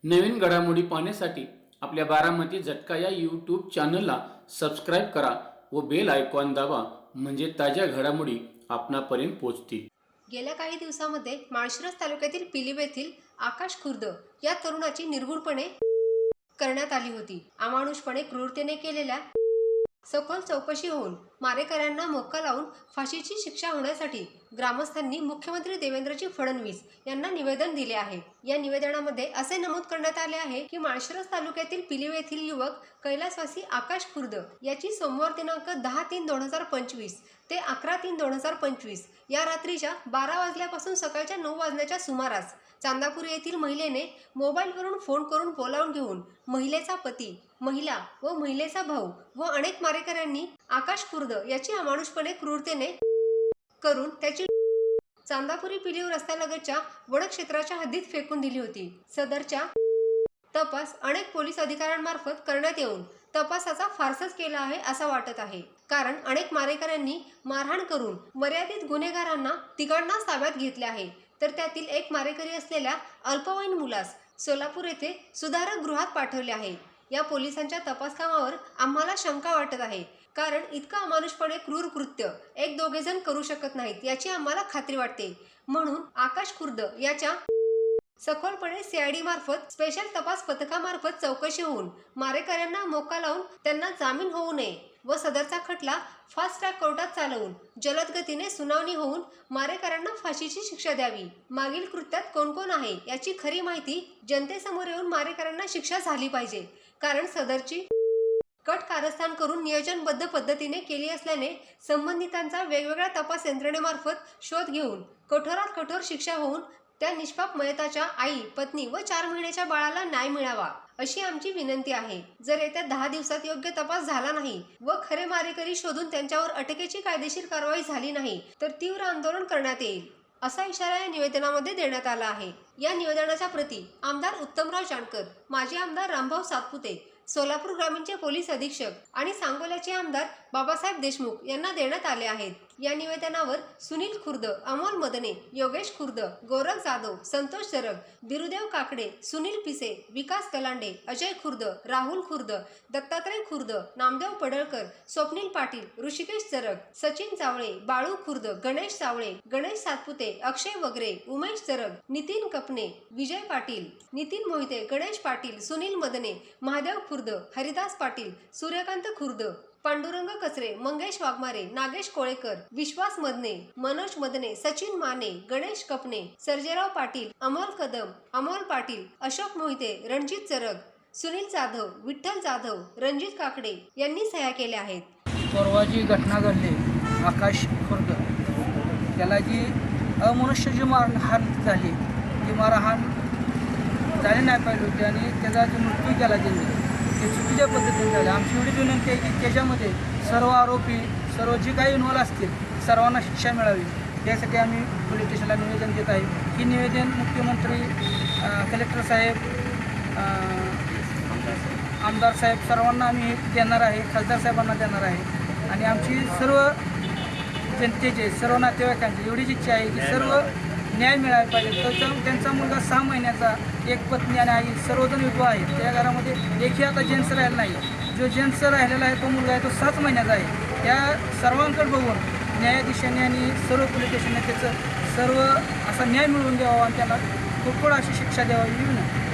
नवीन घडामोडी पाहण्यासाठी आपल्या बारामती झटका या यूट्यूब चॅनलला सबस्क्राईब करा व बेल आयकॉन दाबा, म्हणजे ताज्या घडामोडी आपणापर्यंत पोहोचतील। गेल्या काही दिवसांमध्ये माळशिरस तालुक्यातील पिलीभ येथील आकाश खुर्द या तरुणाची निर्घृणपणे करण्यात आली होती। अमानुषपणे क्रूरतेने केलेल्या सखोल चौकशी होऊन मारेकऱ्यांना मोक्का लावून फाशीची शिक्षा होण्यासाठी ग्रामस्थांनी मुख्यमंत्री देवेंद्रजी फडणवीस यांना निवेदन दिले आहे। या निवेदनामध्ये असे नमूद करण्यात आले आहे की माळशिरस तालुक्यातील पिलीभ येथील युवक कैलासवासी आकाश खुर्द याची सोमवार दिनांक 10/3/2025 ते 11/3/2025 या रात्रीच्या 12 वाजल्यापासून सकाळच्या 9 वाजण्याच्या सुमारास चांदापूर येथील महिलेने मोबाईलवरून फोन करून बोलावून घेऊन महिलेचा पती, महिला व महिलेचा भाऊ व अनेक मारेकऱ्यांनी आकाश खुर्द याची अमानुषपणे क्रूरतेने करून त्याची चांदापुरी पिलीभ रस्त्यालगतच्या वनक्षेत्राच्या हद्दीत फेकून दिली होती। सदरच्या तपास अनेक पोलीस अधिकाऱ्यांमार्फत करण्यात येऊन तपासाचा फारसाच केला आहे असं वाटत आहे, कारण अनेक मारेकऱ्यांनी मारहाण करून मर्यादित गुन्हेगारांना तिघांना ताब्यात घेतले आहे। तर त्यातील एक मारेकरी असलेल्या अल्पवयीन मुलास सोलापूर येथे सुधारक गृहात पाठवले आहे। या पोलिसांच्या तपासकामावर आम्हाला शंका वाटत आहे, कारण इतका अमानुषपणे क्रूर कृत्य एक दोघे जण करू शकत नाहीत याची आम्हाला खात्री वाटते। म्हणून आकाश खुर्द याच्या सखोलपणे सीआयडी मार्फत स्पेशल तपास पथकामार्फत चौकशी होऊन मारेकऱ्यांना मोक्का लावून त्यांना जामीन होऊ नये व सदरचा खटला फास्ट ट्रॅक कोर्टात चालवून जलद गतीने सुनावणी होऊन मारेकऱ्यांना फाशीची शिक्षा द्यावी। मागील कृत्यात कोण कोण आहे याची खरी माहिती जनतेसमोर येऊन मारेकऱ्यांना शिक्षा झाली पाहिजे, कारण सदरची कट कारस्थान करून नियोजनबद्ध पद्धतीने केली असल्याने संबंधितांचा वेगवेगळ्या तपास यंत्रणेमार्फत शोध घेऊन कठोरात कठोर शिक्षा होऊन त्या निष्पाप मयताच्या आई, पत्नी व 4 महिन्याच्या बाळाला न्याय मिळावा अशी आमची विनंती आहे। जर येत्या 10 दिवसात योग्य तपास झाला नाही व खरे मारेकरी शोधून त्यांच्यावर अटकेची कायदेशीर कारवाई झाली नाही तर तीव्र आंदोलन करण्यात येईल असा इशारा या निवेदनामध्ये देण्यात आला आहे। या निवेदनाच्या प्रती आमदार उत्तमराव जानकर, माजी आमदार रामभाऊ सातपुते, सोलापूर ग्रामीणचे पोलीस अधीक्षक आणि सांगोल्याचे आमदार बाबासाहेब देशमुख यांना देण्यात आले आहेत। या निवेदनावर सुनील खुर्द, अमोल मदने, योगेश खुर्द, गौरव जाधव, संतोष जरग, बिरुदेव काकडे, सुनील पिसे, विकास कलांडे, अजय खुर्द, राहुल खुर्द, दत्तात्रय खुर्द, नामदेव पडळकर, स्वप्नील पाटील, ऋषिकेश जरग, सचिन चावळे, बाळू खुर्द, गणेश चावळे, गणेश सातपुते, अक्षय वगरे, उमेश जरग, नितीन कपने, विजय पाटील, नितीन मोहिते, गणेश पाटील, सुनील मदने, महादेव खुर्द, हरिदास पाटील, सूर्यकांत खुर्द, पांडुरंग कचरे, मंगेश वाघमारे, नागेश कोळेकर, विश्वास मदने, मनोज मदने, सचिन माने, गणेश कपने, सर्जेराव पाटील, अमोल कदम, अमोल पाटील, अशोक मोहिते, रणजित जरग, सुनील जाधव, विठ्ठल जाधव, रणजित काकडे यांनी सह्या केल्या आहेत। परवा जी घटना घडली आकाश खुर्द, त्याला जी अमनुष्य जी मारहाण झाली, ती मारहाण झाली नाही पाहिजे होती आणि त्याचा जो मृत्यू केला त्यांनी ते चुकीच्या पद्धतीने झालं। आमची एवढी विनंती आहे की त्याच्यामध्ये सर्व आरोपी, सर्व जे काही इन्व्हॉल्व असतील सर्वांना शिक्षा मिळावी, त्यासाठी आम्ही पोलीस स्टेशनला निवेदन देत आहे। ही निवेदन मुख्यमंत्री, कलेक्टर साहेब, आमदार साहेब सर्वांना आम्ही देणार आहे, खासदार साहेबांना देणार आहे आणि आमची सर्व जनतेचे, सर्व नातेवाईकांची एवढीच इच्छा आहे की सर्व न्याय मिळायला पाहिजे। तर त्यांचा मुलगा 6 महिन्याचा, एक पत्नी आणि आई, सर्वजण विधवा आहेत। त्या घरामध्ये एकही आता जेंट्स राहिला नाही। जो जेंट्स राहिलेला आहे तो मुलगा आहे तो 7 महिन्याचा आहे। त्या सर्वांकडे बघून न्यायाधीशांनी आणि सर्व पोलीस स्टेशनने त्याचं सर्व असा न्याय मिळवून द्यावा आणि त्याला खूप अशी शिक्षा द्यावी ही विनंती।